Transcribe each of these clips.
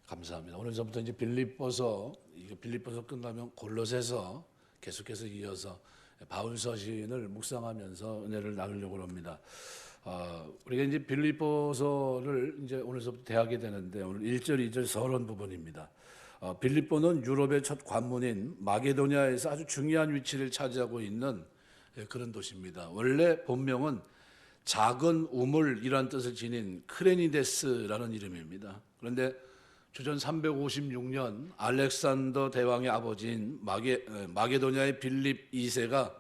감사합니다. 오늘부터 이제 빌립보서 끝나면 골로새서 계속해서 이어서 바울 서신을 묵상하면서 은혜를 나누려고 합니다. 우리가 이제 빌립보서를 이제 오늘부터 대하게 되는데 오늘 1절, 2절 서론 부분입니다. 빌립보는 유럽의 첫 관문인 마게도냐에서 아주 중요한 위치를 차지하고 있는 그런 도시입니다. 원래 본명은 작은 우물이라는 뜻을 지닌 크레니데스라는 이름입니다. 그런데 주전 356년 알렉산더 대왕의 아버지인 마게도냐의 빌립 2세가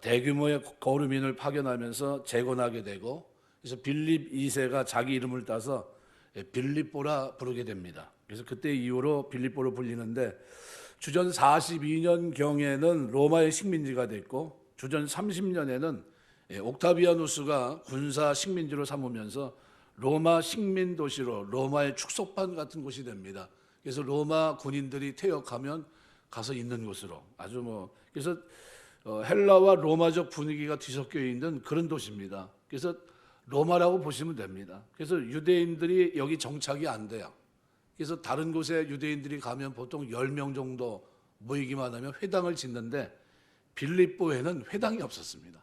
대규모의 거류민을 파견하면서 재건하게 되고, 그래서 빌립 2세가 자기 이름을 따서 빌립보라 부르게 됩니다. 그래서 그때 이후로 빌립보로 불리는데, 주전 42년 경에는 로마의 식민지가 됐고, 주전 30년에는 옥타비아누스가 군사 식민지로 삼으면서 로마 식민 도시로 로마의 축소판 같은 곳이 됩니다. 그래서 로마 군인들이 퇴역하면 가서 있는 곳으로 그래서 헬라와 로마적 분위기가 뒤섞여 있는 그런 도시입니다. 그래서 로마라고 보시면 됩니다. 그래서 유대인들이 여기 정착이 안 돼요. 그래서 다른 곳에 유대인들이 가면 보통 10명 정도 모이기만 하면 회당을 짓는데 빌립보에는 회당이 없었습니다.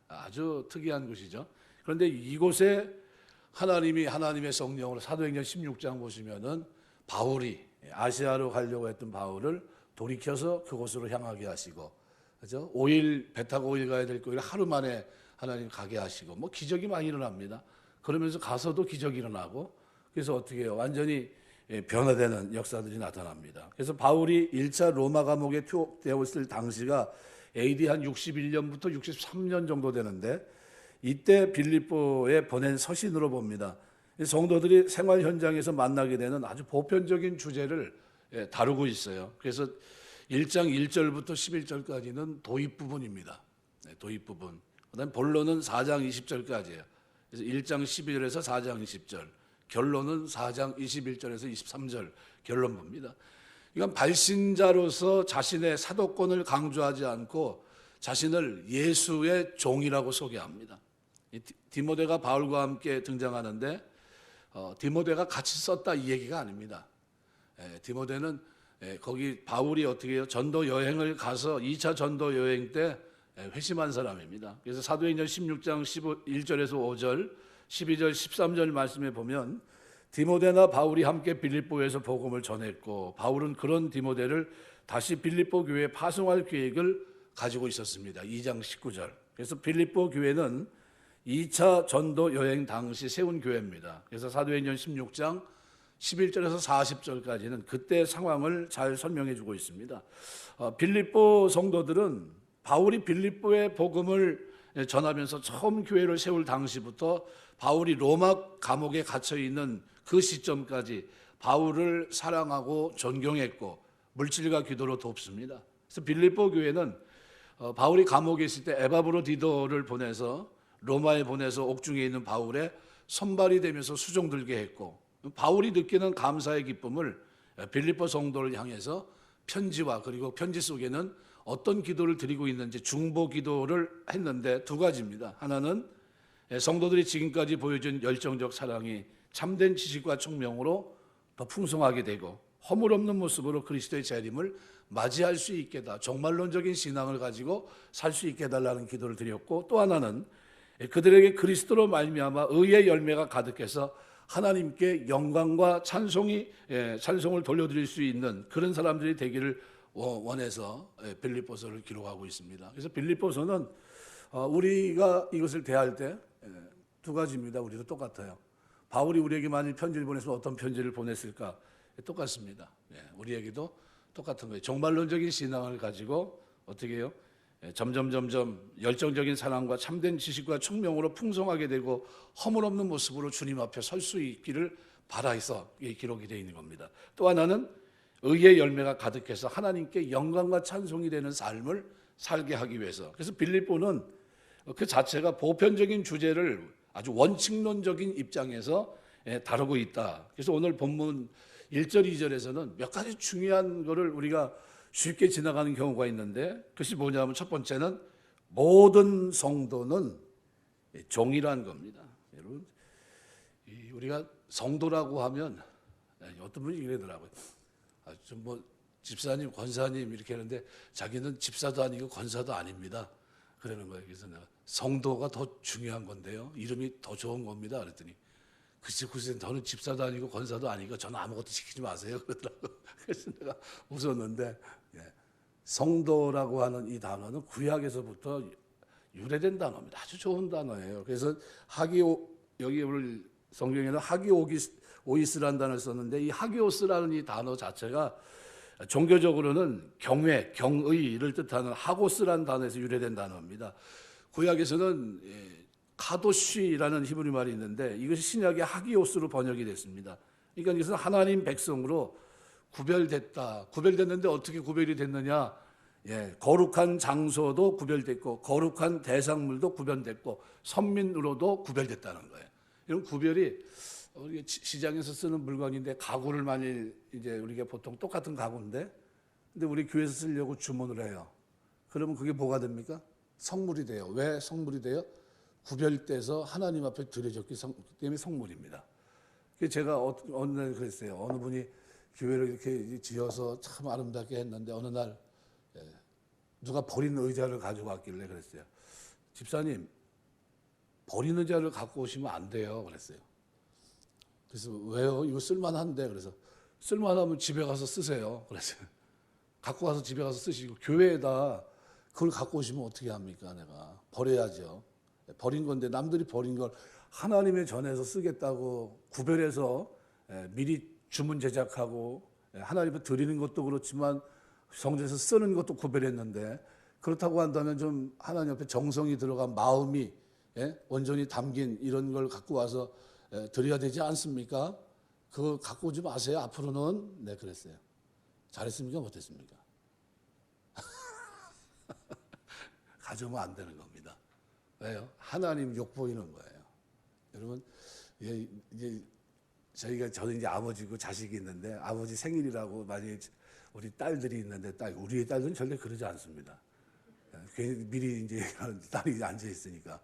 아주 특이한 곳이죠. 그런데 이곳에 하나님의 성령으로 사도행전 16장 보시면은 바울이 아시아로 가려고 했던 바울을 돌이켜서 그곳으로 향하게 하시고, 그죠? 5일 배 타고 5일 가야 될 거를 하루 만에 하나님 가게 하시고, 기적이 많이 일어납니다. 그러면서 가서도 기적이 일어나고, 그래서 어떻게 해요? 완전히 변화되는 역사들이 나타납니다. 그래서 바울이 1차 로마 감옥에 투옥되었을 당시가 AD 한 61년부터 63년 정도 되는데, 이때 빌립보에 보낸 서신으로 봅니다. 성도들이 생활 현장에서 만나게 되는 아주 보편적인 주제를 다루고 있어요. 그래서 1장 1절부터 11절까지는 도입 부분입니다. 도입 부분. 그다음 본론은 4장 20절까지예요. 그래서 1장 12절에서 4장 20절, 결론은 4장 21절에서 23절 결론부입니다. 이건 발신자로서 자신의 사도권을 강조하지 않고 자신을 예수의 종이라고 소개합니다. 디모데가 바울과 함께 등장하는데 디모데가 같이 썼다 이 얘기가 아닙니다. 디모데는 거기 바울이 어떻게 해요? 전도 여행을 가서 2차 전도 여행 때 회심한 사람입니다. 그래서 사도행전 16장 1절에서 5절, 12절, 13절 말씀에 보면 디모데나 바울이 함께 빌립보에서 복음을 전했고, 바울은 그런 디모데를 다시 빌립보 교회에 파송할 계획을 가지고 있었습니다. 2장 19절. 그래서 빌립보 교회는 2차 전도 여행 당시 세운 교회입니다. 그래서 사도행전 16장 11절에서 40절까지는 그때 상황을 잘 설명해 주고 있습니다. 빌립보 성도들은 바울이 빌립보의 복음을 전하면서 처음 교회를 세울 당시부터 바울이 로마 감옥에 갇혀 있는 그 시점까지 바울을 사랑하고 존경했고 물질과 기도로 돕습니다. 그래서 빌립보 교회는 바울이 감옥에 있을 때 에바브로디도를 보내서 로마에 보내서 옥중에 있는 바울의 손발이 되면서 수종 들게 했고, 바울이 느끼는 감사의 기쁨을 빌립보 성도를 향해서 편지와 그리고 편지 속에는 어떤 기도를 드리고 있는지 중보 기도를 했는데 두 가지입니다. 하나는 성도들이 지금까지 보여준 열정적 사랑이 참된 지식과 총명으로 더 풍성하게 되고 허물 없는 모습으로 그리스도의 재림을 맞이할 수 있게 다 종말론적인 신앙을 가지고 살 수 있게 해달라는 기도를 드렸고, 또 하나는 그들에게 그리스도로 말미암아 의의 열매가 가득해서 하나님께 영광과 찬송을 돌려드릴 수 있는 그런 사람들이 되기를 원해서 빌립보서를 기록하고 있습니다. 그래서 빌립보서는 우리가 이것을 대할 때 두 가지입니다. 우리도 똑같아요. 바울이 우리에게 만일 편지를 보냈으면 어떤 편지를 보냈을까? 똑같습니다. 우리에게도 똑같은 거예요. 종말론적인 신앙을 가지고 어떻게 해요? 점점 열정적인 사랑과 참된 지식과 총명으로 풍성하게 되고 허물 없는 모습으로 주님 앞에 설 수 있기를 바라서 기록이 되어 있는 겁니다. 또 하나는 의의 열매가 가득해서 하나님께 영광과 찬송이 되는 삶을 살게 하기 위해서. 그래서 빌립보는 그 자체가 보편적인 주제를 아주 원칙론적인 입장에서 다루고 있다. 그래서 오늘 본문 1절, 2절에서는 몇 가지 중요한 것을 우리가 쉽게 지나가는 경우가 있는데, 그것이 뭐냐면 첫 번째는 모든 성도는 종이라는 겁니다. 여러분, 우리가 성도라고 하면 어떤 분이 이러더라고요. 좀 뭐 집사님, 권사님 이렇게 하는데 자기는 집사도 아니고 권사도 아닙니다. 그러는 거예요. 그래서 내가 성도가 더 중요한 건데요. 이름이 더 좋은 겁니다. 그랬더니 글쎄 저는 집사도 아니고 권사도 아니고 저는 아무것도 시키지 마세요. 그러더라고요. 그래서 내가 웃었는데 성도라고 하는 이 단어는 구약에서부터 유래된 단어입니다. 아주 좋은 단어예요. 그래서 여기 오늘 성경에는 하기오이스라는 단어를 썼는데 이 하기오스라는 이 단어 자체가 종교적으로는 경외, 경의를 뜻하는 하고스라는 단어에서 유래된 단어입니다. 구약에서는 카도쉬라는 히브리 말이 있는데 이것이 신약의 하기오스로 번역이 됐습니다. 그러니까 이것은 하나님 백성으로 구별됐다. 구별됐는데 어떻게 구별이 됐느냐? 거룩한 장소도 구별됐고 거룩한 대상물도 구별됐고 선민으로도 구별됐다는 거예요. 이런 구별이 우리가 시장에서 쓰는 물건인데 가구를 만일 이제 우리가 보통 똑같은 가구인데 근데 우리 교회에서 쓰려고 주문을 해요. 그러면 그게 뭐가 됩니까? 성물이 돼요. 왜 성물이 돼요? 구별돼서 하나님 앞에 드려졌기 때문에 성물입니다. 제가 어느 날 그랬어요. 어느 분이 교회를 이렇게 지어서 참 아름답게 했는데 어느 날 누가 버린 의자를 가지고 왔길래 그랬어요. 집사님, 버린 의자를 갖고 오시면 안 돼요. 그랬어요. 그래서 왜요? 이거 쓸만한데. 그래서 쓸만하면 집에 가서 쓰세요. 그랬어요. 갖고 가서 집에 가서 쓰시고 교회에다 그걸 갖고 오시면 어떻게 합니까? 내가 버려야죠. 버린 건데 남들이 버린 걸 하나님의 전에서 쓰겠다고 구별해서 미리 주문 제작하고 하나님께 드리는 것도 그렇지만 성전에서 쓰는 것도 구별했는데 그렇다고 한다면 좀 하나님 앞에 정성이 들어간 마음이 온전히 담긴 이런 걸 갖고 와서 드려야 되지 않습니까? 그거 갖고 오지 마세요. 앞으로는. 네, 그랬어요. 잘했습니까? 못했습니까? 가져오면 안 되는 겁니다. 왜요? 하나님 욕 보이는 거예요. 여러분, 이제 저는 이제 아버지고 자식이 있는데 아버지 생일이라고 만약에 우리 딸들이 있는데 우리의 딸들은 절대 그러지 않습니다. 괜히 미리 이제 딸이 앉아 있으니까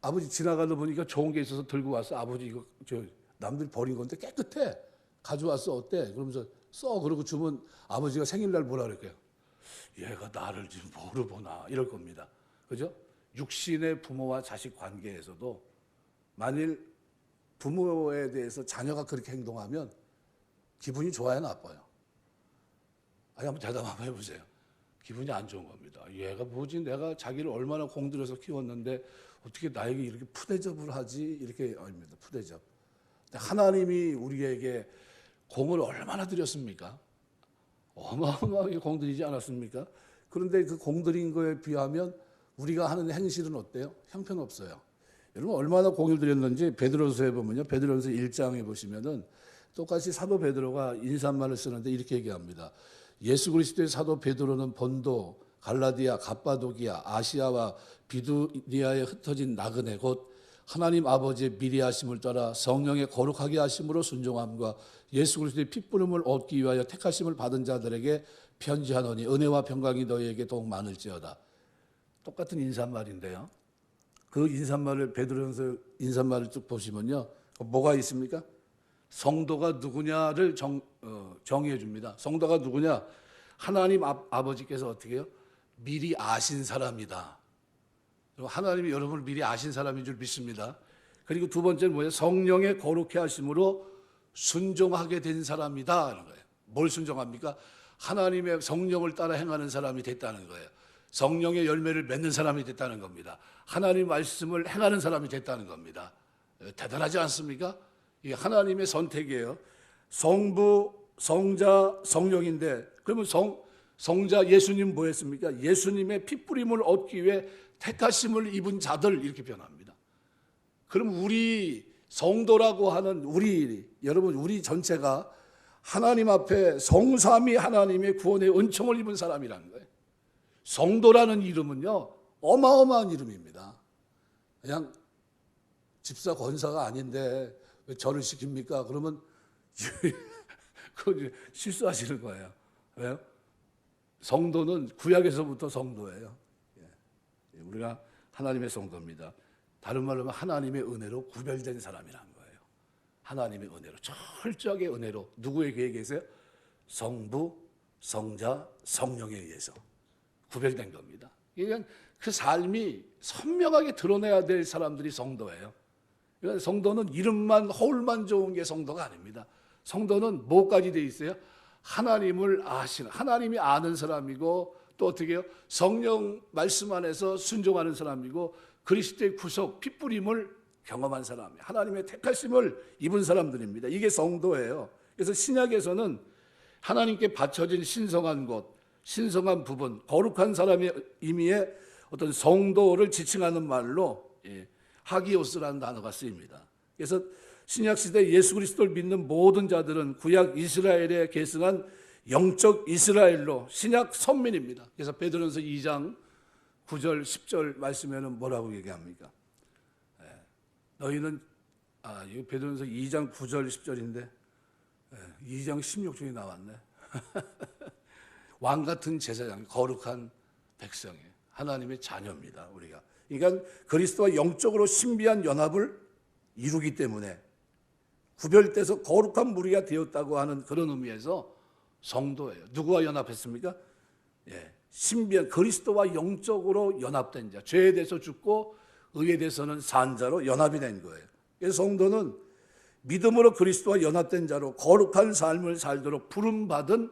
아버지 지나가다 보니까 좋은 게 있어서 들고 왔어. 아버지 이거 남들이 버린 건데 깨끗해. 가져왔어. 어때? 그러면서 써. 그러고 주면 아버지가 생일날 뭐라 그럴까요? 얘가 나를 지금 뭐로 보나 이럴 겁니다. 그죠? 육신의 부모와 자식 관계에서도 만일 부모에 대해서 자녀가 그렇게 행동하면 기분이 좋아요, 나빠요? 한번 대답 한번 해보세요. 기분이 안 좋은 겁니다. 얘가 뭐지? 내가 자기를 얼마나 공들여서 키웠는데 어떻게 나에게 이렇게 푸대접을 하지? 이렇게 아닙니다. 푸대접. 하나님이 우리에게 공을 얼마나 들였습니까? 어마어마하게 공들이지 않았습니까? 그런데 그 공들인 거에 비하면 우리가 하는 행실은 어때요? 형편없어요. 여러분 얼마나 공을 들였는지 베드로서에 보면요. 베드로서 1장에 보시면은 똑같이 사도 베드로가 인사말을 쓰는데 이렇게 얘기합니다. 예수 그리스도의 사도 베드로는 본도, 갈라디아, 갑바도기아, 아시아와 비두니아에 흩어진 나그네 곧 하나님 아버지의 미리 하심을 따라 성령의 거룩하게 하심으로 순종함과 예수 그리스도의 핏부름을 얻기 위하여 택하심을 받은 자들에게 편지하노니 은혜와 평강이 너희에게 더욱 많을지어다. 똑같은 인사말인데요. 그 인사말을 베드로전서 인사말을 쭉 보시면요. 뭐가 있습니까? 성도가 누구냐를 정의해 줍니다. 성도가 누구냐? 하나님 아버지께서 어떻게 해요? 미리 아신 사람이다. 하나님이 여러분을 미리 아신 사람인 줄 믿습니다. 그리고 두 번째는 뭐예요? 성령의 거룩해 하심으로 순종하게 된 사람이다 하는 거예요. 뭘 순종합니까? 하나님의 성령을 따라 행하는 사람이 됐다는 거예요. 성령의 열매를 맺는 사람이 됐다는 겁니다. 하나님 말씀을 행하는 사람이 됐다는 겁니다. 대단하지 않습니까? 이게 하나님의 선택이에요. 성부, 성자, 성령인데 그러면 성자 예수님 뭐 했습니까? 예수님의 핏부림을 얻기 위해 택하심을 입은 자들 이렇게 변합니다. 그럼 우리 성도라고 하는 여러분 우리 전체가 하나님 앞에 성삼위 하나님의 구원의 은총을 입은 사람이라는 거예요. 성도라는 이름은요 어마어마한 이름입니다. 그냥 집사 권사가 아닌데 왜 절을 시킵니까? 그러면 그 실수하시는 거예요. 왜요? 성도는 구약에서부터 성도예요. 우리가 하나님의 성도입니다. 다른 말로 하면 하나님의 은혜로 구별된 사람이라는 거예요. 하나님의 은혜로, 철저하게 은혜로 누구에게 계세요? 성부, 성자, 성령에 의해서 구별된 겁니다. 그러니까 그 삶이 선명하게 드러내야 될 사람들이 성도예요. 그러니까 성도는 이름만 허울만 좋은 게 성도가 아닙니다. 성도는 뭐까지 돼 있어요? 하나님을 아시는, 하나님이 아는 사람이고, 또 어떻게 해요? 성령 말씀 안에서 순종하는 사람이고, 그리스도의 구속, 핏부림을 경험한 사람, 하나님의 택하심을 입은 사람들입니다. 이게 성도예요. 그래서 신약에서는 하나님께 바쳐진 신성한 곳, 신성한 부분, 거룩한 사람의 의미의 어떤 성도를 지칭하는 말로 하기오스라는 단어가 쓰입니다. 그래서 신약 시대 예수 그리스도를 믿는 모든 자들은 구약 이스라엘에 계승한 영적 이스라엘로 신약 선민입니다. 그래서 베드로전서 2장 9절 10절 말씀에는 뭐라고 얘기합니까? 너희는 이거 베드로전서 2장 9절 10절인데 2장 16절이 나왔네. 왕 같은 제사장, 거룩한 백성이에요. 하나님의 자녀입니다, 우리가. 그러니까 그리스도와 영적으로 신비한 연합을 이루기 때문에 구별돼서 거룩한 무리가 되었다고 하는 그런 의미에서 성도예요. 누구와 연합했습니까? 신비한 그리스도와 영적으로 연합된 자, 죄에 대해서 죽고 의에 대해서는 산 자로 연합이 된 거예요. 그래서 성도는 믿음으로 그리스도와 연합된 자로 거룩한 삶을 살도록 부름받은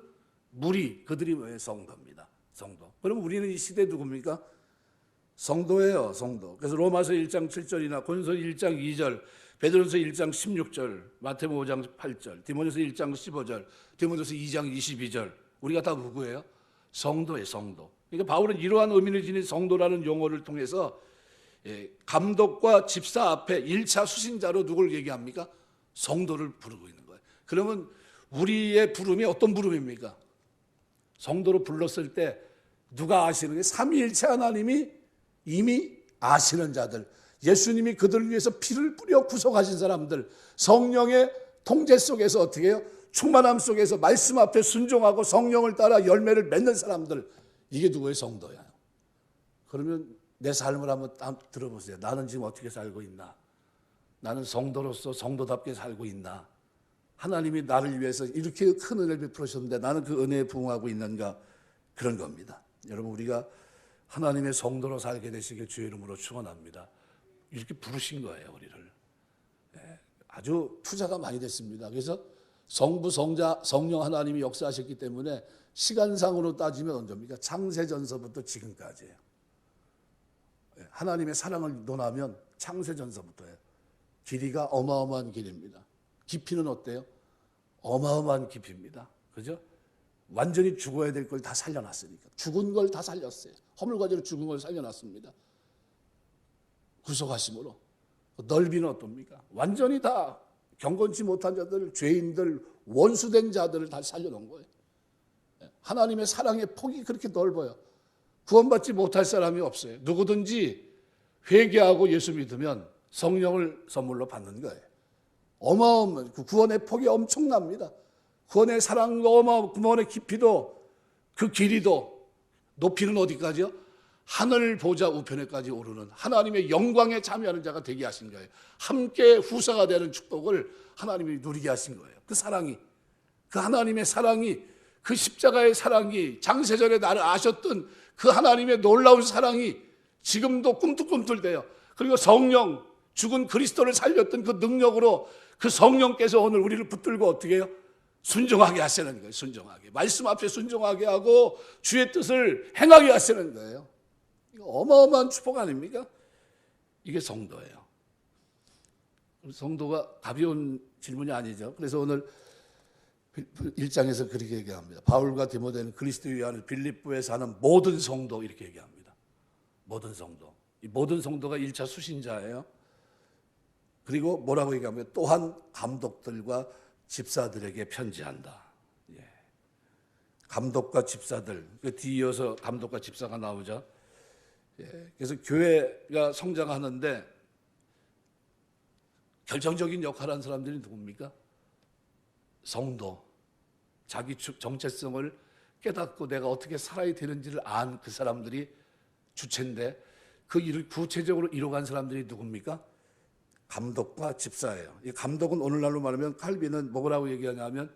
무리, 그들이 왜 성도입니다. 성도. 그럼 우리는 이 시대 누굽니까? 성도예요, 성도. 그래서 로마서 1장 7절이나 고린도서 1장 2절, 베드로전서 1장 16절, 마태복음 5장 8절, 디모데서 1장 15절, 디모데서 2장 22절. 우리가 다 누구예요? 성도예요, 성도. 그러니까 바울은 이러한 의미를 지닌 성도라는 용어를 통해서 감독과 집사 앞에 1차 수신자로 누굴 얘기합니까? 성도를 부르고 있는 거예요. 그러면 우리의 부름이 어떤 부름입니까? 성도로 불렀을 때 누가 아시는 게 삼위일체 하나님이 이미 아시는 자들, 예수님이 그들을 위해서 피를 뿌려 구속하신 사람들, 성령의 통제 속에서 어떻게 해요? 충만함 속에서 말씀 앞에 순종하고 성령을 따라 열매를 맺는 사람들, 이게 누구의 성도야? 그러면 내 삶을 한번 들어보세요. 나는 지금 어떻게 살고 있나? 나는 성도로서 성도답게 살고 있나? 하나님이 나를 위해서 이렇게 큰 은혜를 베풀으셨는데 나는 그 은혜에 부응하고 있는가? 그런 겁니다. 여러분, 우리가 하나님의 성도로 살게 되시길 주의 이름으로 축원합니다. 이렇게 부르신 거예요, 우리를. 아주 투자가 많이 됐습니다. 그래서 성부, 성자, 성령 하나님이 역사하셨기 때문에 시간상으로 따지면 언제입니까? 창세전서부터 지금까지예요. 하나님의 사랑을 논하면 창세전서부터예요. 길이가 어마어마한 길입니다. 깊이는 어때요? 어마어마한 깊이입니다. 그죠? 완전히 죽어야 될 걸 다 살려놨으니까. 죽은 걸 다 살렸어요. 허물과제로 죽은 걸 살려놨습니다. 구속하심으로. 넓이는 어떻습니까? 완전히 다 경건치 못한 자들, 죄인들, 원수된 자들을 다 살려놓은 거예요. 하나님의 사랑의 폭이 그렇게 넓어요. 구원받지 못할 사람이 없어요. 누구든지 회개하고 예수 믿으면 성령을 선물로 받는 거예요. 어마어마한 그 구원의 폭이 엄청납니다. 구원의 사랑도 어마어마한, 구원의 깊이도, 그 길이도, 높이는 어디까지요? 하늘 보좌 우편에까지 오르는 하나님의 영광에 참여하는 자가 되게 하신 거예요. 함께 후사가 되는 축복을 하나님이 누리게 하신 거예요. 그 사랑이, 그 하나님의 사랑이, 그 십자가의 사랑이, 장세전에 나를 아셨던 그 하나님의 놀라운 사랑이 지금도 꿈틀꿈틀대요. 그리고 성령, 죽은 그리스도를 살렸던 그 능력으로 그 성령께서 오늘 우리를 붙들고 어떻게 해요? 순종하게 하시는 거예요. 순종하게. 말씀 앞에 순종하게 하고 주의 뜻을 행하게 하시는 거예요. 이거 어마어마한 축복 아닙니까? 이게 성도예요. 성도가 가벼운 질문이 아니죠. 그래서 오늘 1장에서 그렇게 얘기합니다. 바울과 디모데는 그리스도의 위하는 빌립보에 사는 모든 성도, 이렇게 얘기합니다. 모든 성도. 이 모든 성도가 1차 수신자예요. 그리고 뭐라고 얘기하면 또한 감독들과 집사들에게 편지한다. 감독과 집사들, 그 뒤이어서 감독과 집사가 나오죠. 그래서 교회가 성장하는데 결정적인 역할을 하는 사람들이 누굽니까? 성도. 자기 정체성을 깨닫고 내가 어떻게 살아야 되는지를 안 그 사람들이 주체인데 그 일을 구체적으로 이뤄간 사람들이 누굽니까? 감독과 집사예요. 이 감독은 오늘날로 말하면 칼빈은 뭐라고 얘기하냐면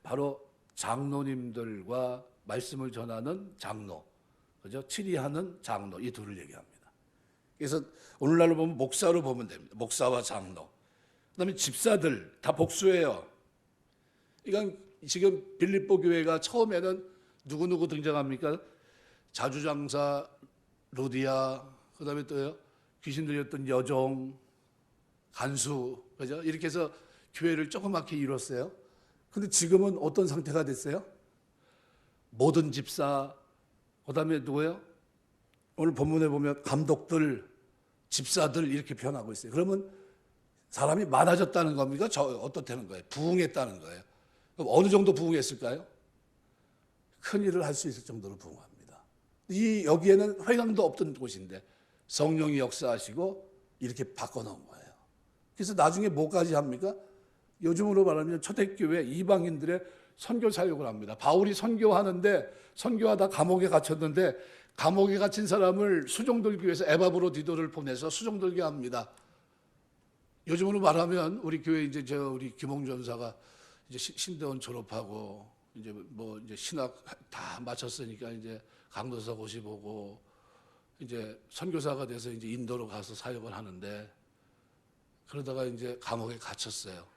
바로 장로님들과 말씀을 전하는 장로, 그죠? 치리하는 장로 이 둘을 얘기합니다. 그래서 오늘날로 보면 목사로 보면 됩니다. 목사와 장로. 그다음에 집사들 다 복수예요. 그러니까 지금 빌립보 교회가 처음에는 누구 등장합니까? 자주장사 루디아, 그다음에 또요 귀신 들렸던 여종, 간수, 그죠? 이렇게 해서 교회를 조그맣게 이뤘어요. 근데 지금은 어떤 상태가 됐어요? 모든 집사, 그다음에 누구예요? 오늘 본문에 보면 감독들, 집사들 이렇게 표현하고 있어요. 그러면 사람이 많아졌다는 겁니까? 어떻다는 거예요? 부흥했다는 거예요. 그럼 어느 정도 부흥했을까요? 큰 일을 할 수 있을 정도로 부흥합니다. 여기에는 회당도 없던 곳인데 성령이 역사하시고 이렇게 바꿔놓은 거예요. 그래서 나중에 뭐까지 합니까? 요즘으로 말하면 초대교회 이방인들의 선교 사역을 합니다. 바울이 선교하는데 선교하다 감옥에 갇혔는데 감옥에 갇힌 사람을 수종들기 위해서 에바브로디도를 보내서 수종들게 합니다. 요즘으로 말하면 우리 교회 이제 우리 김홍 전사가 이제 신대원 졸업하고 이제 이제 신학 다 마쳤으니까 이제 강도사 고시 보고 이제 선교사가 돼서 이제 인도로 가서 사역을 하는데 그러다가 이제 감옥에 갇혔어요.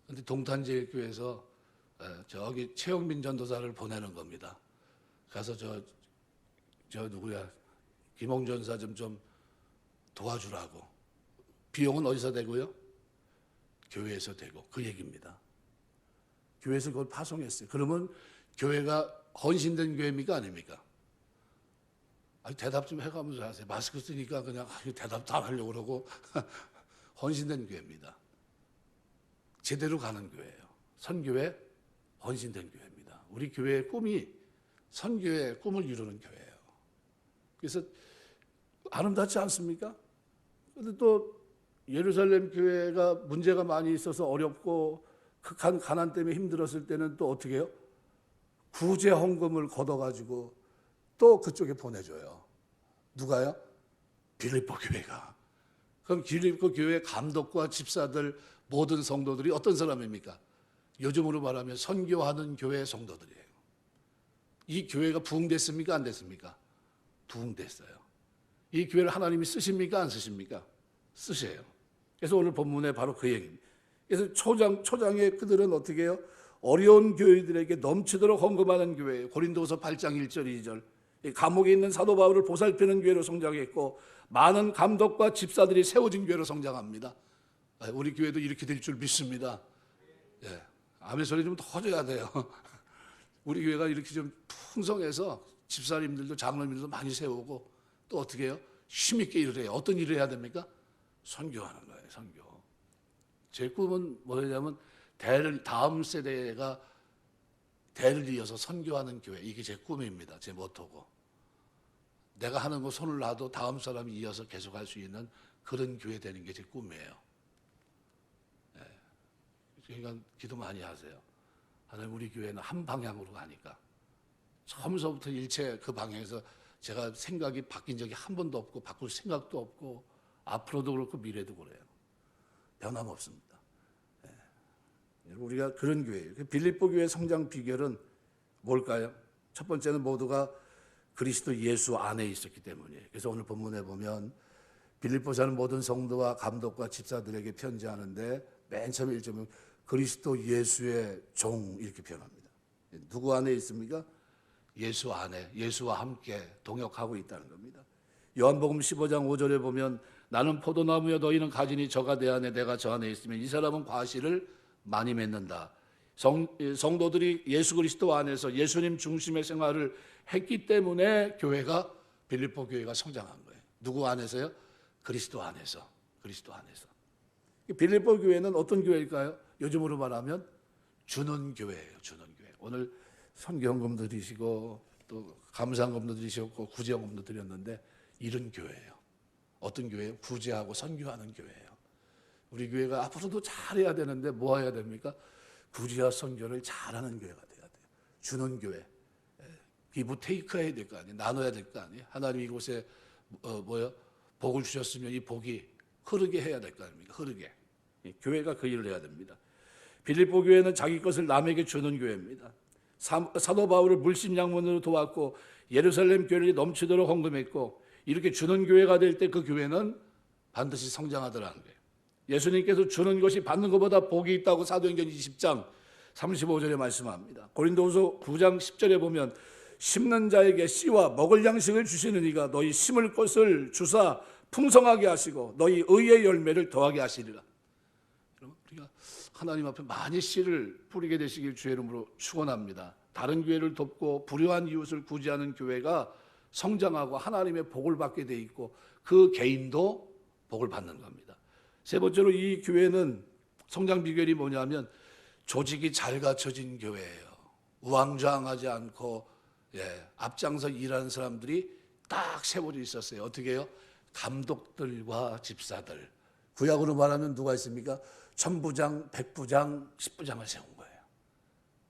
근데 동탄제일교회에서 저기 최영민 전도사를 보내는 겁니다. 가서 저 누구야 김홍 전사 좀 도와주라고. 비용은 어디서 되고요? 교회에서 되고 그 얘기입니다. 교회에서 그걸 파송했어요. 그러면 교회가 헌신된 교회입니까 아닙니까? 아니, 대답 좀 해가면서 하세요. 마스크 쓰니까 그냥 대답도 안 하려고 그러고 헌신된 교회입니다. 제대로 가는 교회예요. 선교회 헌신된 교회입니다. 우리 교회의 꿈이 선교의 꿈을 이루는 교회예요. 그래서 아름답지 않습니까? 그런데 또 예루살렘 교회가 문제가 많이 있어서 어렵고 극한 가난 때문에 힘들었을 때는 또 어떻게 해요? 구제 헌금을 걷어가지고 또 그쪽에 보내줘요. 누가요? 빌립보 교회가. 그럼 빌립보 교회 감독과 집사들 모든 성도들이 어떤 사람입니까? 요즘으로 말하면 선교하는 교회 성도들이에요. 이 교회가 부흥됐습니까? 안 됐습니까? 부흥됐어요. 이 교회를 하나님이 쓰십니까? 안 쓰십니까? 쓰세요. 그래서 오늘 본문에 바로 그 얘기입니다. 그래서 초장의 그들은 어떻게 해요? 어려운 교회들에게 넘치도록 헌금하는 교회예요. 고린도서 8장 1절 2절. 감옥에 있는 사도 바울을 보살피는 교회로 성장했고 많은 감독과 집사들이 세워진 교회로 성장합니다. 우리 교회도 이렇게 될 줄 믿습니다. 예. 아멘 소리 좀 터져야 돼요. 우리 교회가 이렇게 좀 풍성해서 집사님들도 장로님들도 많이 세우고 또 어떻게 해요? 힘있게 일을 해요. 어떤 일을 해야 됩니까? 선교하는 거예요. 선교. 제 꿈은 뭐냐면 다음 세대가 대를 이어서 선교하는 교회. 이게 제 꿈입니다. 제 모토고. 내가 하는 거 손을 놔도 다음 사람이 이어서 계속할 수 있는 그런 교회 되는 게 제 꿈이에요. 네. 그러니까 기도 많이 하세요. 하나님 우리 교회는 한 방향으로 가니까. 처음서부터 일체 그 방향에서 제가 생각이 바뀐 적이 한 번도 없고 바꿀 생각도 없고 앞으로도 그렇고 미래도 그래요. 변함없습니다. 네. 우리가 그런 교회예요. 빌립보 교회 성장 비결은 뭘까요? 첫 번째는 모두가 그리스도 예수 안에 있었기 때문이에요. 그래서 오늘 본문에 보면 빌립보 사는 모든 성도와 감독과 집사들에게 편지하는데 맨 처음에 1절은 그리스도 예수의 종 이렇게 표현합니다. 누구 안에 있습니까? 예수 안에, 예수와 함께 동역하고 있다는 겁니다. 요한복음 15장 5절에 보면 나는 포도나무여 너희는 가지니 저가 내 안에 내가 저 안에 있으면 이 사람은 과실을 많이 맺는다. 성도들이 예수 그리스도 안에서 예수님 중심의 생활을 했기 때문에 교회가 빌립보 교회가 성장한 거예요. 누구 안에서요? 그리스도 안에서. 그리스도 안에서. 빌립보 교회는 어떤 교회일까요? 요즘으로 말하면 주는 교회예요. 주는 교회. 오늘 선교헌금도 드리시고 또 감사헌금도 드리셨고 구제헌금도 드렸는데 이런 교회예요. 어떤 교회예요? 구제하고 선교하는 교회예요. 우리 교회가 앞으로도 잘해야 되는데 뭐 해야 됩니까? 구제와 선교를 잘하는 교회가 돼야 돼요. 주는 교회. 기부 테이크 해야 될 거 아니에요. 나눠야 될 거 아니에요. 하나님 이곳에 복을 주셨으면 이 복이 흐르게 해야 될 거 아닙니까? 흐르게. 교회가 그 일을 해야 됩니다. 빌립보 교회는 자기 것을 남에게 주는 교회입니다. 사도 바울을 물심양면으로 도왔고 예루살렘 교회를 넘치도록 헌금했고 이렇게 주는 교회가 될 때 그 교회는 반드시 성장하더라는 거예요. 예수님께서 주는 것이 받는 것보다 복이 있다고 사도행전 20장 35절에 말씀합니다. 고린도후서 9장 10절에 보면 심는 자에게 씨와 먹을 양식을 주시는 이가 너희 심을 것을 주사 풍성하게 하시고 너희 의의 열매를 더하게 하시리라. 우리가 하나님 앞에 많이 씨를 뿌리게 되시길 주의 이름으로 축원합니다. 다른 교회를 돕고 불효한 이웃을 구제하는 교회가 성장하고 하나님의 복을 받게 돼 있고 그 개인도 복을 받는 겁니다. 세 번째로 이 교회는 성장 비결이 뭐냐면 조직이 잘 갖춰진 교회예요. 우왕좌왕하지 않고 앞장서 일하는 사람들이 딱 세워져 있었어요. 어떻게 해요? 감독들과 집사들. 구약으로 말하면 누가 있습니까? 천부장, 백부장, 십부장을 세운 거예요.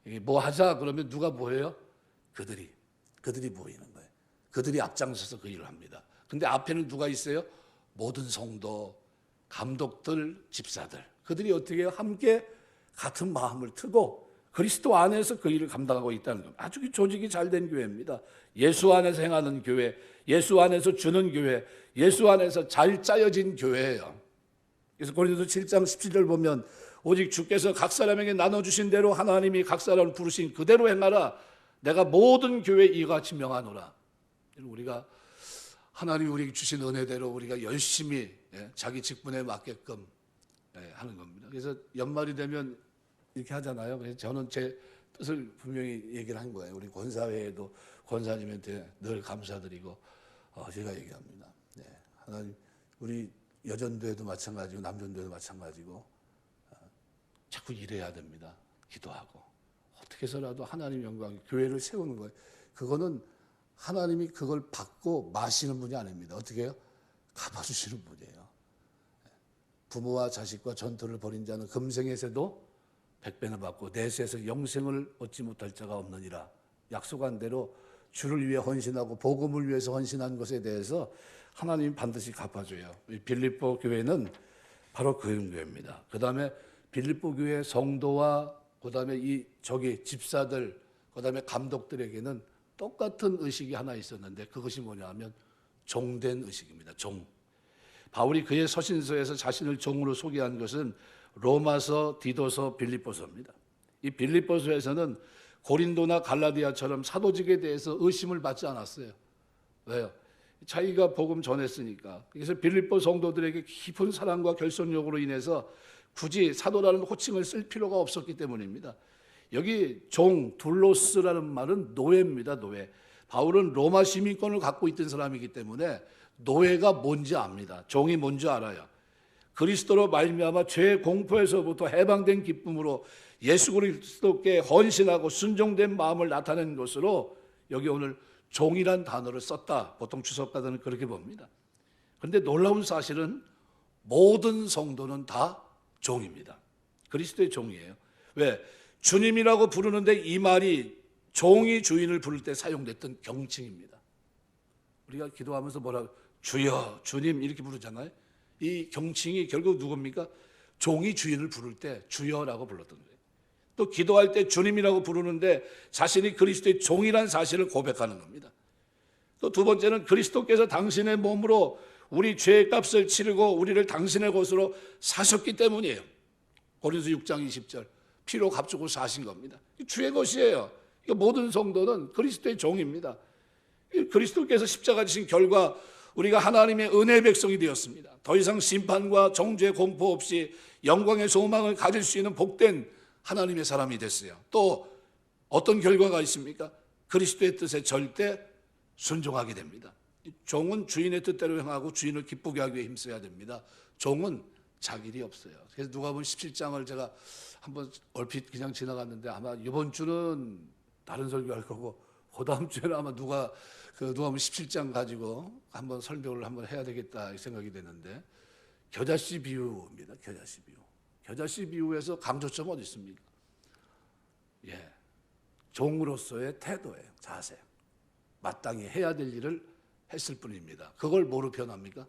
이게 뭐 하자 그러면 누가 뭐해요? 그들이 모이는 거예요. 그들이 앞장서서 그 일을 합니다. 근데 앞에는 누가 있어요? 모든 성도, 감독들, 집사들. 그들이 어떻게 해요? 함께 같은 마음을 트고 그리스도 안에서 그 일을 감당하고 있다는 겁니다. 아주 조직이 잘 된 교회입니다. 예수 안에서 행하는 교회, 예수 안에서 주는 교회, 예수 안에서 잘 짜여진 교회예요. 그래서 고린도서 7장 17절 보면 오직 주께서 각 사람에게 나눠주신 대로 하나님이 각 사람을 부르신 그대로 행하라. 내가 모든 교회에 이같이 명하노라. 우리가 하나님이 우리에게 주신 은혜대로 우리가 열심히 자기 직분에 맞게끔 하는 겁니다. 그래서 연말이 되면 이렇게 하잖아요. 그래서 저는 제 뜻을 분명히 얘기를 한 거예요. 우리 권사회에도 권사님한테 늘 감사드리고 제가 얘기합니다. 하나님 우리 여전도에도 마찬가지고 남전도에도 마찬가지고 자꾸 일해야 됩니다. 기도하고 어떻게 해서라도 하나님 영광 교회를 세우는 거예요. 그거는 하나님이 그걸 받고 마시는 분이 아닙니다. 어떻게 해요? 갚아주시는 분이에요. 부모와 자식과 전투를 벌인 자는 금생에서도 100배나 받고 내세에서 영생을 얻지 못할 자가 없느니라. 약속한 대로 주를 위해 헌신하고 복음을 위해서 헌신한 것에 대해서 하나님이 반드시 갚아줘요. 빌립보 교회는 바로 그런 교회입니다. 그 다음에 빌립보 교회 성도와 그 다음에 집사들, 그 다음에 감독들에게는 똑같은 의식이 하나 있었는데 그것이 뭐냐면 종된 의식입니다. 종. 바울이 그의 서신서에서 자신을 종으로 소개한 것은 로마서, 디도서, 빌립보서입니다. 이 빌립보서에서는 고린도나 갈라디아처럼 사도직에 대해서 의심을 받지 않았어요. 왜요? 자기가 복음 전했으니까. 그래서 빌립보 성도들에게 깊은 사랑과 결속력으로 인해서 굳이 사도라는 호칭을 쓸 필요가 없었기 때문입니다. 여기 종, 둘로스라는 말은 노예입니다. 노예. 바울은 로마 시민권을 갖고 있던 사람이기 때문에 노예가 뭔지 압니다. 종이 뭔지 알아요. 그리스도로 말미암아 죄의 공포에서부터 해방된 기쁨으로 예수 그리스도께 헌신하고 순종된 마음을 나타낸 것으로 여기 오늘 종이란 단어를 썼다. 보통 주석가들은 그렇게 봅니다. 그런데 놀라운 사실은 모든 성도는 다 종입니다. 그리스도의 종이에요. 왜? 주님이라고 부르는데 이 말이 종이 주인을 부를 때 사용됐던 경칭입니다. 우리가 기도하면서 뭐라고 주여, 주님 이렇게 부르잖아요. 이 경칭이 결국 누굽니까? 종이 주인을 부를 때 주여라고 불렀던 거예요. 또 기도할 때 주님이라고 부르는데 자신이 그리스도의 종이라는 사실을 고백하는 겁니다. 또 두 번째는 그리스도께서 당신의 몸으로 우리 죄의 값을 치르고 우리를 당신의 것으로 사셨기 때문이에요. 고린도서 6장 20절. 피로 값주고 사신 겁니다. 주의 것이에요. 모든 성도는 그리스도의 종입니다. 그리스도께서 십자가 지신 결과 우리가 하나님의 은혜의 백성이 되었습니다. 더 이상 심판과 정죄의 공포 없이 영광의 소망을 가질 수 있는 복된 하나님의 사람이 됐어요. 또 어떤 결과가 있습니까? 그리스도의 뜻에 절대 순종하게 됩니다. 종은 주인의 뜻대로 행하고 주인을 기쁘게 하기 위해 힘써야 됩니다. 종은 자기 일이 없어요. 그래서 누가 보면 17장을 제가 한번 얼핏 그냥 지나갔는데 아마 이번 주는 다른 설교할 거고 그 다음 주에는 아마 누가 보면 17장 가지고 한번 설명을 한번 해야 되겠다 생각이 되는데 겨자씨 비유입니다. 겨자씨 비유. 겨자씨 비유에서 강조점은 어디 있습니까? 종으로서의 태도예요. 자세. 마땅히 해야 될 일을 했을 뿐입니다. 그걸 뭐로 표현합니까?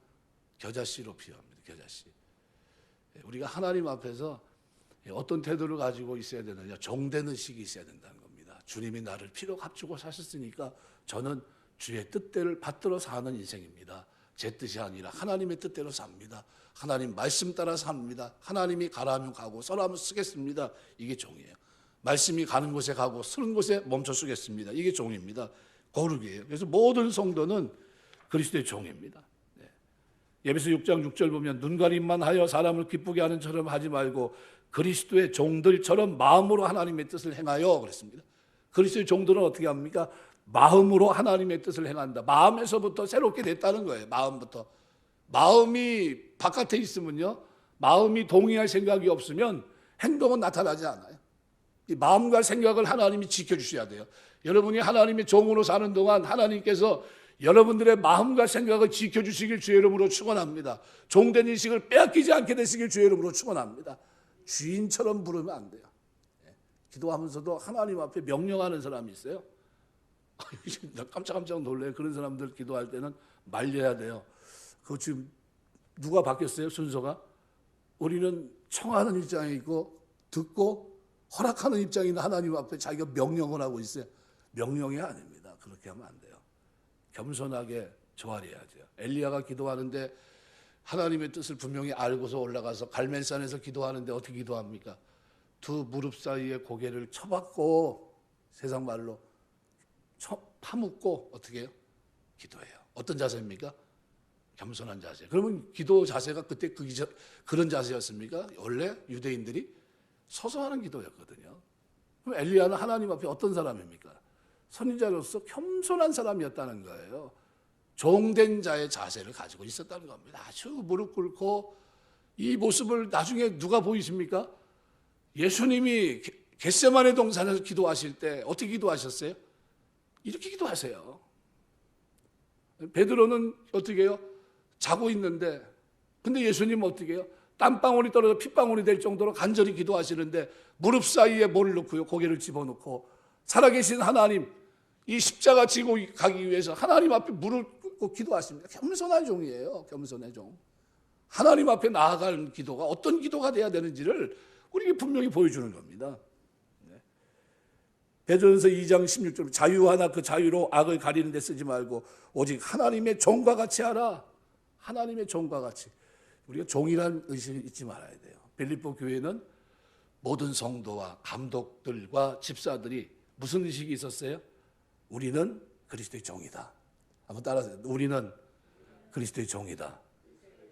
겨자씨로 표현합니다. 겨자씨. 우리가 하나님 앞에서 어떤 태도를 가지고 있어야 되느냐? 종된 의식이 있어야 된다는 겁니다. 주님이 나를 피로 값주고 사셨으니까 저는 주의 뜻대로 받들어 사는 인생입니다. 제 뜻이 아니라 하나님의 뜻대로 삽니다. 하나님 말씀 따라 삽니다. 하나님이 가라면 가고 써라면 쓰겠습니다. 이게 종이에요. 말씀이 가는 곳에 가고 쓰는 곳에 멈춰 쓰겠습니다. 이게 종입니다. 거룩이에요. 그래서 모든 성도는 그리스도의 종입니다. 예배서 6장 6절 보면 눈 가림만 하여 사람을 기쁘게 하는 처럼 하지 말고 그리스도의 종들처럼 마음으로 하나님의 뜻을 행하여 그랬습니다. 그리스도의 종들은 어떻게 합니까? 마음으로 하나님의 뜻을 행한다. 마음에서부터 새롭게 됐다는 거예요. 마음부터. 마음이 바깥에 있으면요, 마음이 동의할 생각이 없으면 행동은 나타나지 않아요. 이 마음과 생각을 하나님이 지켜주셔야 돼요. 여러분이 하나님의 종으로 사는 동안 하나님께서 여러분들의 마음과 생각을 지켜주시길 주의 이름으로 축원합니다. 종된 인식을 빼앗기지 않게 되시길 주의 이름으로 축원합니다. 주인처럼 부르면 안 돼요. 기도하면서도 하나님 앞에 명령하는 사람이 있어요. 깜짝깜짝 놀래요. 그런 사람들 기도할 때는 말려야 돼요. 그거 지금 누가 바뀌었어요? 순서가? 우리는 청하는 입장에 있고 듣고 허락하는 입장에 있는 하나님 앞에 자기가 명령을 하고 있어요. 명령이 아닙니다. 그렇게 하면 안 돼요. 겸손하게 조아려야죠. 엘리야가 기도하는데 하나님의 뜻을 분명히 알고서 올라가서 갈멜산에서 기도하는데 어떻게 기도합니까? 두 무릎 사이에 고개를 쳐박고, 세상 말로 파묻고 어떻게 해요? 기도해요. 어떤 자세입니까? 겸손한 자세. 그러면 기도 자세가 그때 그런 자세였습니까? 원래 유대인들이 서서 하는 기도였거든요. 그럼 엘리야는 하나님 앞에 어떤 사람입니까? 선지자로서 겸손한 사람이었다는 거예요. 종된 자의 자세를 가지고 있었다는 겁니다. 아주 무릎 꿇고, 이 모습을 나중에 누가 보이십니까? 예수님이 겟세마네 동산에서 기도하실 때 어떻게 기도하셨어요? 이렇게 기도하세요. 베드로는 어떻게 해요? 자고 있는데, 근데 예수님은 어떻게 해요? 땀방울이 떨어져 핏방울이 될 정도로 간절히 기도하시는데 무릎 사이에 뭐를 넣고요? 고개를 집어넣고 살아계신 하나님, 이 십자가 지고 가기 위해서 하나님 앞에 무릎 꿇고 기도하십니다. 겸손한 종이에요. 겸손의 종. 하나님 앞에 나아가는 기도가 어떤 기도가 돼야 되는지를 우리에게 분명히 보여주는 겁니다. 베드로전서 2장 16절 자유하나 그 자유로 악을 가리는 데 쓰지 말고 오직 하나님의 종과 같이 하라. 하나님의 종과 같이. 우리가 종이라는 의식을 잊지 말아야 돼요. 빌립보 교회는 모든 성도와 감독들과 집사들이 무슨 의식이 있었어요? 우리는 그리스도의 종이다. 한번 따라하세요. 우리는 그리스도의 종이다.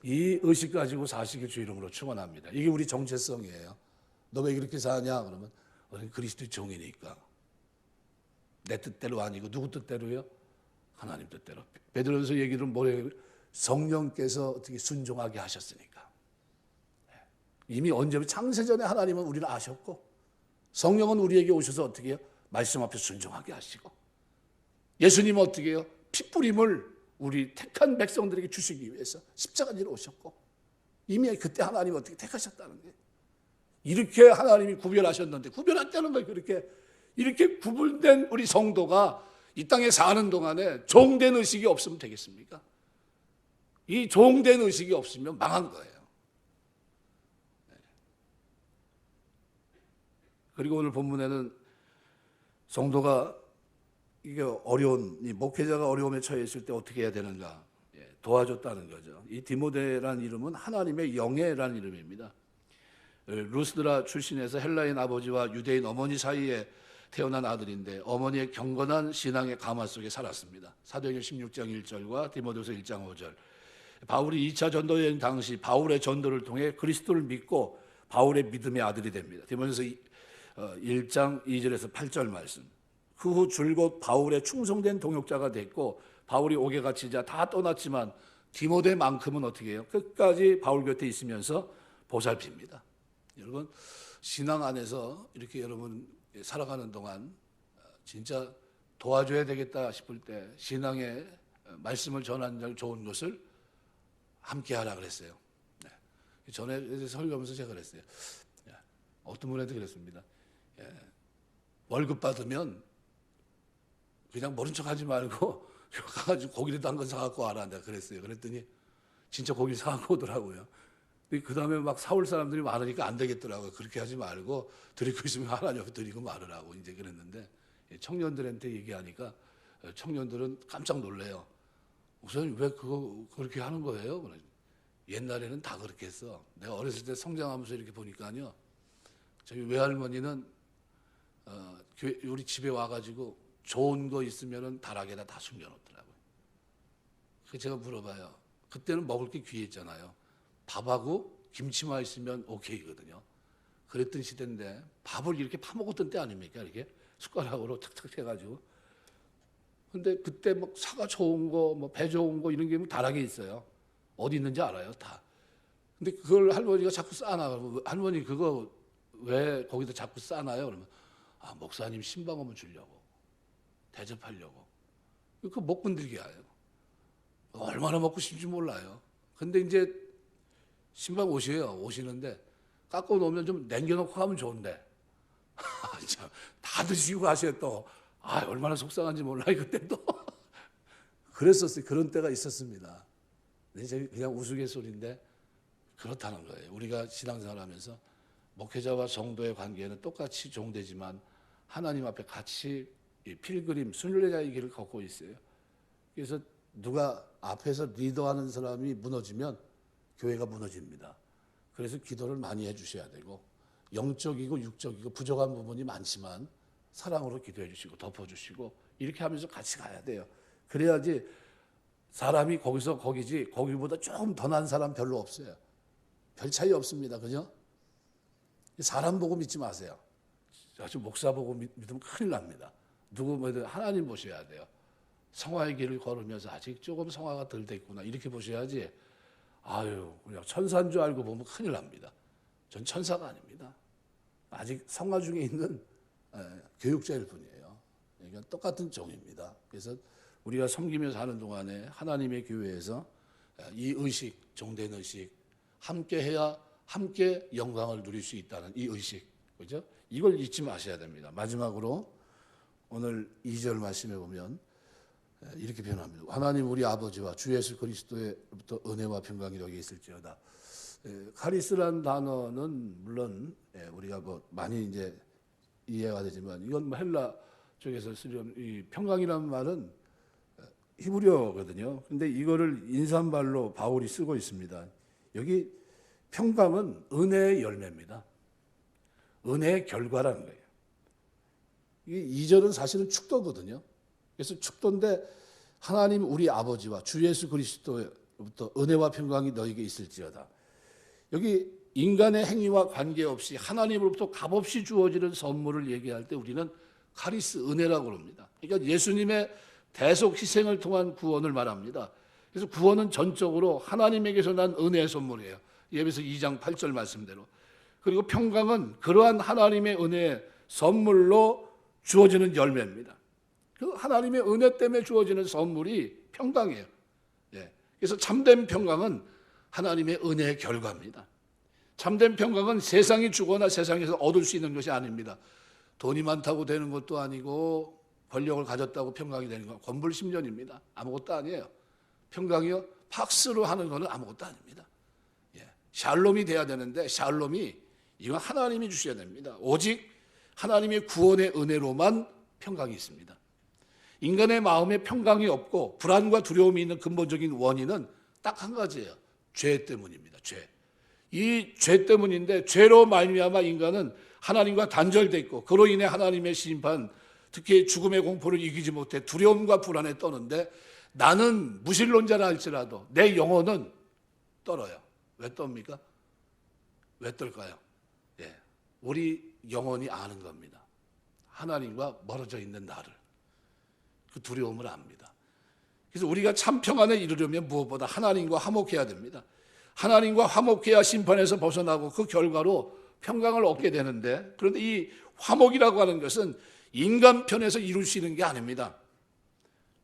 이 의식 가지고 사시길 주 이름으로 축원합니다. 이게 우리 정체성이에요. 너 왜 그렇게 사냐? 그러면 우리는 그리스도의 종이니까. 내 뜻대로 아니고 누구 뜻대로요? 하나님 뜻대로. 베드로전서 얘기를 뭐래요? 성령께서 어떻게 순종하게 하셨으니까. 이미 언제 창세전에 하나님은 우리를 아셨고 성령은 우리에게 오셔서 어떻게 해요? 말씀 앞에 순종하게 하시고 예수님은 어떻게 해요? 핏부림을 우리 택한 백성들에게 주시기 위해서 십자가지로 오셨고 이미 그때 하나님은 어떻게 택하셨다는 거예요. 이렇게 하나님이 구별하셨는데 구별했다는 거예요. 이렇게 구분된 우리 성도가 이 땅에 사는 동안에 종된 의식이 없으면 되겠습니까? 이 종된 의식이 없으면 망한 거예요. 그리고 오늘 본문에는 성도가 이게 어려운, 이 목회자가 어려움에 처해 있을 때 어떻게 해야 되는가 도와줬다는 거죠. 이 디모데라는 이름은 하나님의 영예라는 이름입니다. 루스드라 출신에서 헬라인 아버지와 유대인 어머니 사이에 태어난 아들인데 어머니의 경건한 신앙의 가마 속에 살았습니다. 사도행전 16장 1절과 디모데후서 1장 5절. 바울이 2차 전도 여행 당시 바울의 전도를 통해 그리스도를 믿고 바울의 믿음의 아들이 됩니다. 디모데후서 1장 2절에서 8절 말씀. 그 후 줄곧 바울의 충성된 동역자가 됐고 바울이 옥에 갇히자 다 떠났지만 디모데만큼은 어떻게 해요? 끝까지 바울 곁에 있으면서 보살핍니다. 여러분 신앙 안에서 이렇게 여러분 살아가는 동안 진짜 도와줘야 되겠다 싶을 때 신앙의 말씀을 전하는 좋은 것을 함께 하라 그랬어요. 전에 설교하면서 제가 그랬어요. 어떤 분한테 그랬습니다. 월급 받으면 그냥 모른 척하지 말고 가가지고 고기라도 한 건 사갖고 와라. 내가 그랬어요. 그랬더니 진짜 고기를 사갖고 오더라고요. 그 다음에 막 사올 사람들이 많으니까 안 되겠더라고요. 그렇게 하지 말고 드리고 있으면 하나님 앞에 드리고 말으라고 이제 그랬는데, 청년들한테 얘기하니까 청년들은 깜짝 놀래요. 목사님 왜 그거 그렇게 하는 거예요? 옛날에는 다 그렇게 했어. 내가 어렸을 때 성장하면서 이렇게 보니까요, 저희 외할머니는 우리 집에 와가지고 좋은 거 있으면은 다락에다 다 숨겨놓더라고요. 그래서 제가 물어봐요. 그때는 먹을 게 귀했잖아요. 밥하고 김치만 있으면 오케이거든요. 그랬던 시대인데 밥을 이렇게 파먹었던 때 아닙니까? 이렇게 숟가락으로 탁탁 해가지고. 근데 그때 막 사과 좋은 거, 뭐 배 좋은 거 이런 게 다락에 있어요. 어디 있는지 알아요, 다. 근데 그걸 할머니가 자꾸 싸놔. 할머니 그거 왜 거기다 자꾸 싸놔요? 그러면 목사님 신방하면 주려고, 대접하려고. 그거 못 건들게 해요. 얼마나 먹고 싶은지 몰라요. 근데 이제 신방 오시는데 깎아 놓으면 좀 남겨놓고 가면 좋은데 참, 다 드시고 가셔야 또 얼마나 속상한지 몰라요. 그때 또 그랬었어요. 그런 때가 있었습니다. 근데 그냥 우스갯소리인데 그렇다는 거예요. 우리가 신앙생활하면서 목회자와 성도의 관계는 똑같이 종되지만 하나님 앞에 같이 필그림, 순례자의 길을 걷고 있어요. 그래서 누가 앞에서 리더하는 사람이 무너지면 교회가 무너집니다. 그래서 기도를 많이 해주셔야 되고, 영적이고 육적이고 부족한 부분이 많지만 사랑으로 기도해 주시고 덮어주시고 이렇게 하면서 같이 가야 돼요. 그래야지 사람이 거기서 거기지 거기보다 조금 더 난 사람 별로 없어요. 별 차이 없습니다. 그죠? 사람 보고 믿지 마세요. 아주 목사 보고 믿으면 큰일 납니다. 누구 뭐든 하나님 보셔야 돼요. 성화의 길을 걸으면서 아직 조금 성화가 덜 됐구나 이렇게 보셔야지. 그냥 천사인 줄 알고 보면 큰일 납니다. 전 천사가 아닙니다. 아직 성화 중에 있는 교육자일 뿐이에요. 그러니까 똑같은 종입니다. 그래서 우리가 섬기면서 하는 동안에 하나님의 교회에서 이 의식, 종된 의식, 함께 해야 함께 영광을 누릴 수 있다는 이 의식, 그죠? 이걸 잊지 마셔야 됩니다. 마지막으로 오늘 2절 말씀에 보면 이렇게 표현합니다. 하나님 우리 아버지와 주 예수 그리스도의부터 은혜와 평강이 여기 있을지어다. 카리스란 단어는 물론 우리가 뭐 많이 이제 이해가 되지만 이건 헬라 쪽에서 쓰려는 이 평강이라는 말은 히브리어거든요. 근데 이거를 인산발로 바울이 쓰고 있습니다. 여기 평강은 은혜의 열매입니다. 은혜의 결과라는 거예요. 이 2절은 사실은 축도거든요. 그래서 축도인데 하나님 우리 아버지와 주 예수 그리스도부터 은혜와 평강이 너에게 있을지어다. 여기 인간의 행위와 관계없이 하나님으로부터 값없이 주어지는 선물을 얘기할 때 우리는 카리스, 은혜라고 합니다. 그러니까 예수님의 대속 희생을 통한 구원을 말합니다. 그래서 구원은 전적으로 하나님에게서 난 은혜의 선물이에요. 예배서 2장 8절 말씀대로. 그리고 평강은 그러한 하나님의 은혜의 선물로 주어지는 열매입니다. 그 하나님의 은혜 때문에 주어지는 선물이 평강이에요. 그래서 참된 평강은 하나님의 은혜의 결과입니다. 참된 평강은 세상이 주거나 세상에서 얻을 수 있는 것이 아닙니다. 돈이 많다고 되는 것도 아니고 권력을 가졌다고 평강이 되는 건 권불심전입니다. 아무것도 아니에요. 평강이요? 박스로 하는 것은 아무것도 아닙니다. 샬롬이 돼야 되는데 샬롬이 이건 하나님이 주셔야 됩니다. 오직 하나님의 구원의 은혜로만 평강이 있습니다. 인간의 마음에 평강이 없고 불안과 두려움이 있는 근본적인 원인은 딱 한 가지예요. 죄 때문입니다. 죄. 이 죄 때문인데 죄로 말미암아 인간은 하나님과 단절돼 있고 그로 인해 하나님의 심판, 특히 죽음의 공포를 이기지 못해 두려움과 불안에 떠는데 나는 무신론자라 할지라도 내 영혼은 떨어요. 왜 떱니까? 왜 떨까요? 우리 영혼이 아는 겁니다. 하나님과 멀어져 있는 나를. 그 두려움을 압니다. 그래서 우리가 참 평안에 이르려면 무엇보다 하나님과 화목해야 됩니다. 하나님과 화목해야 심판에서 벗어나고 그 결과로 평강을 얻게 되는데, 그런데 이 화목이라고 하는 것은 인간 편에서 이룰 수 있는 게 아닙니다.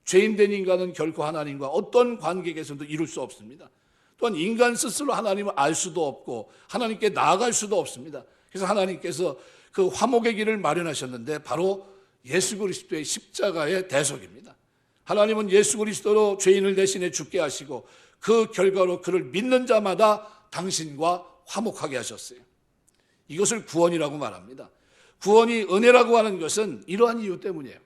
죄인된 인간은 결코 하나님과 어떤 관계에서도 이룰 수 없습니다. 또한 인간 스스로 하나님을 알 수도 없고 하나님께 나아갈 수도 없습니다. 그래서 하나님께서 그 화목의 길을 마련하셨는데 바로 예수 그리스도의 십자가의 대속입니다. 하나님은 예수 그리스도로 죄인을 대신해 죽게 하시고 그 결과로 그를 믿는 자마다 당신과 화목하게 하셨어요. 이것을 구원이라고 말합니다. 구원이 은혜라고 하는 것은 이러한 이유 때문이에요.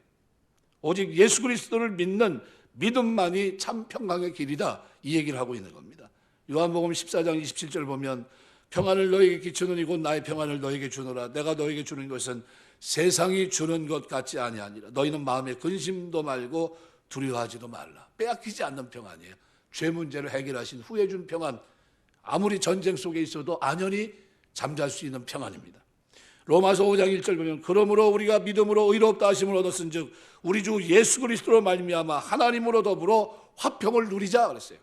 오직 예수 그리스도를 믿는 믿음만이 참 평강의 길이다, 이 얘기를 하고 있는 겁니다. 요한복음 14장 27절 보면 평안을 너에게 끼치노니 곧 나의 평안을 너에게 주노라. 내가 너에게 주는 것은 세상이 주는 것 같지 아니하니라. 너희는 마음에 근심도 말고 두려워하지도 말라. 빼앗기지 않는 평안이에요. 죄 문제를 해결하신 후에 준 평안, 아무리 전쟁 속에 있어도 안연히 잠잘 수 있는 평안입니다. 로마서 5장 1절 보면 그러므로 우리가 믿음으로 의롭다 하심을 얻었은즉 우리 주 예수 그리스도로 말미암아 하나님으로 더불어 화평을 누리자 그랬어요.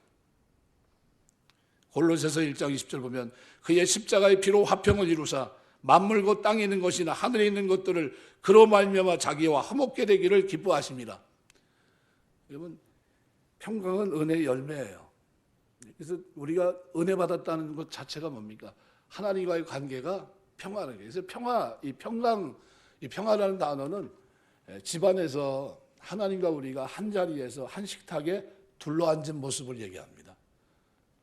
골로새서 1장 20절 보면 그의 십자가의 피로 화평을 이루사 만물 곧 땅에 있는 것이나 하늘에 있는 것들을 그로 말미암아 자기와 화목게 되기를 기뻐하십니다. 여러분, 평강은 은혜의 열매예요. 그래서 우리가 은혜 받았다는 것 자체가 뭡니까? 하나님과의 관계가 평화라는 거예요. 그래서 이 평화라는 단어는 집안에서 하나님과 우리가 한 자리에서 한 식탁에 둘러앉은 모습을 얘기합니다.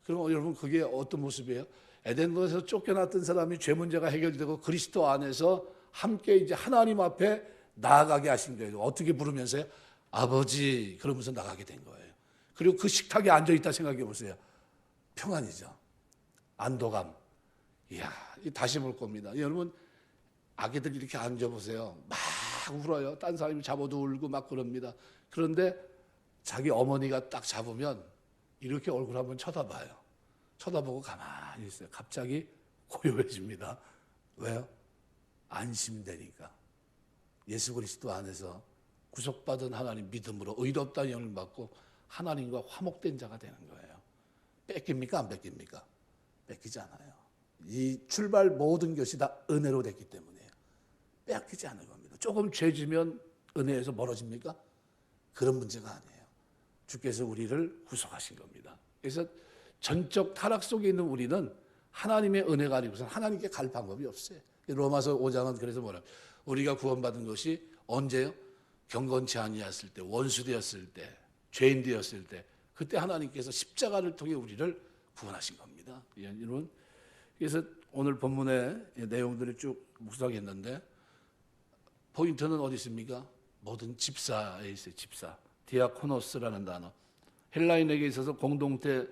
그럼 여러분 그게 어떤 모습이에요? 에덴동에서 쫓겨났던 사람이 죄 문제가 해결되고 그리스도 안에서 함께 이제 하나님 앞에 나아가게 하신 거예요. 어떻게 부르면서요? 아버지 그러면서 나가게 된 거예요. 그리고 그 식탁에 앉아 있다 생각해 보세요. 평안이죠. 안도감. 이야, 다시 볼 겁니다. 여러분 아기들 이렇게 앉아 보세요. 막 울어요. 딴 사람이 잡아도 울고 막 그럽니다. 그런데 자기 어머니가 딱 잡으면 이렇게 얼굴 한번 쳐다봐요. 쳐다보고 가만히 있어요. 갑자기 고요해집니다. 왜요? 안심되니까. 예수 그리스도 안에서 구속받은 하나님 믿음으로 의롭다는 영을 받고 하나님과 화목된 자가 되는 거예요. 뺏깁니까? 안 뺏깁니까? 뺏기지 않아요. 이 출발 모든 것이 다 은혜로 됐기 때문이에요. 빼앗기지 않은 겁니다. 조금 죄지면 은혜에서 멀어집니까? 그런 문제가 아니에요. 주께서 우리를 구속하신 겁니다. 그래서 전적 타락 속에 있는 우리는 하나님의 은혜가 아니고서 하나님께 갈 방법이 없어요. 로마서 5장은 그래서 뭐라 우리가 구원받은 것이 언제요? 경건치 아니했을 때, 원수 되었을 때, 죄인 되었을 때, 그때 하나님께서 십자가를 통해 우리를 구원하신 겁니다. 여러분, 그래서 오늘 본문의 내용들을 쭉 묵상했는데 포인트는 어디 있습니까? 모든 집사에 있어요. 집사. 디아코노스라는 단어. 헬라인에게 있어서 공동체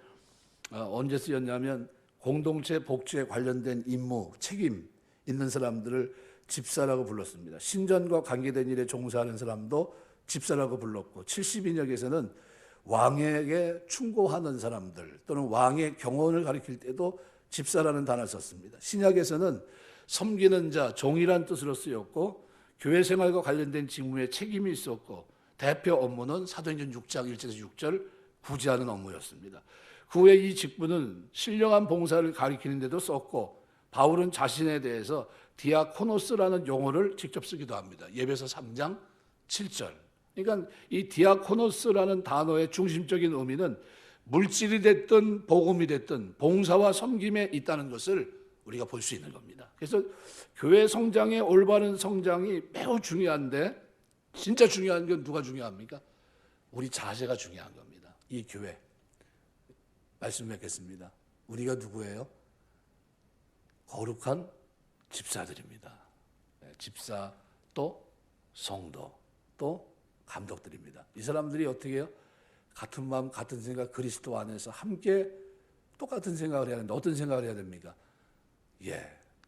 언제 쓰였냐면 공동체 복지에 관련된 임무, 책임 있는 사람들을 집사라고 불렀습니다. 신전과 관계된 일에 종사하는 사람도 집사라고 불렀고 70인역에서는 왕에게 충고하는 사람들 또는 왕의 경원을 가리킬 때도 집사라는 단어를 썼습니다. 신약에서는 섬기는 자, 종이란 뜻으로 쓰였고 교회 생활과 관련된 직무에 책임이 있었고 대표 업무는 사도행전 6장 1절에서 6절 구제하는 업무였습니다. 그 후에 이 직분은 신령한 봉사를 가리키는 데도 썼고 바울은 자신에 대해서 디아코노스라는 용어를 직접 쓰기도 합니다. 에베소 3장 7절. 그러니까 이 디아코노스라는 단어의 중심적인 의미는 물질이 됐든 복음이 됐든 봉사와 섬김에 있다는 것을 우리가 볼 수 있는 겁니다. 그래서 교회 성장의 올바른 성장이 매우 중요한데 진짜 중요한 건 누가 중요합니까? 우리 자세가 중요한 겁니다. 이 교회 말씀 맺겠습니다. 우리가 누구예요? 거룩한 집사들입니다. 집사 또 성도 또 감독들입니다. 이 사람들이 어떻게 해요? 같은 마음 같은 생각 그리스도 안에서 함께 똑같은 생각을 해야 하는데 어떤 생각을 해야 됩니까?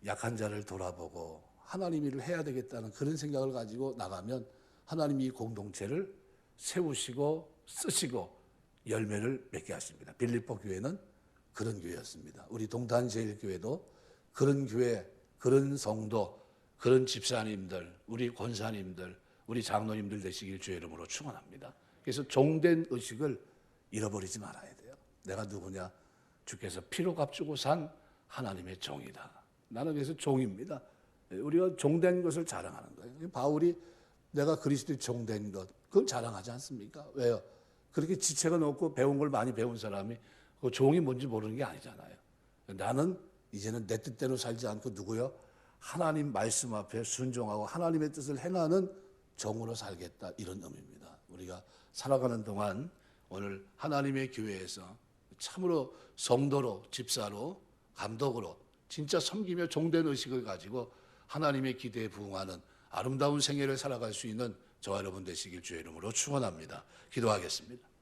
약한 자를 돌아보고 하나님 일을 해야 되겠다는 그런 생각을 가지고 나가면 하나님이 이 공동체를 세우시고 쓰시고 열매를 맺게 하십니다. 빌립보 교회는 그런 교회였습니다. 우리 동탄제일교회도 그런 교회, 그런 성도, 그런 집사님들, 우리 권사님들, 우리 장로님들 되시길 주의 이름으로 축원합니다. 그래서 종된 의식을 잃어버리지 말아야 돼요. 내가 누구냐? 주께서 피로 값주고 산 하나님의 종이다. 나는 그래서 종입니다. 우리가 종된 것을 자랑하는 거예요. 바울이 내가 그리스도의 종된 것, 그걸 자랑하지 않습니까? 왜요? 그렇게 지체가 높고 배운 걸 많이 배운 사람이 그 종이 뭔지 모르는 게 아니잖아요. 나는 이제는 내 뜻대로 살지 않고 누구요? 하나님 말씀 앞에 순종하고 하나님의 뜻을 행하는 종으로 살겠다, 이런 의미입니다. 우리가 살아가는 동안 오늘 하나님의 교회에서 참으로 성도로, 집사로, 감독으로 진짜 섬기며 종된 의식을 가지고 하나님의 기대에 부응하는 아름다운 생애를 살아갈 수 있는 저와 여러분 되시길 주의 이름으로 축원합니다. 기도하겠습니다.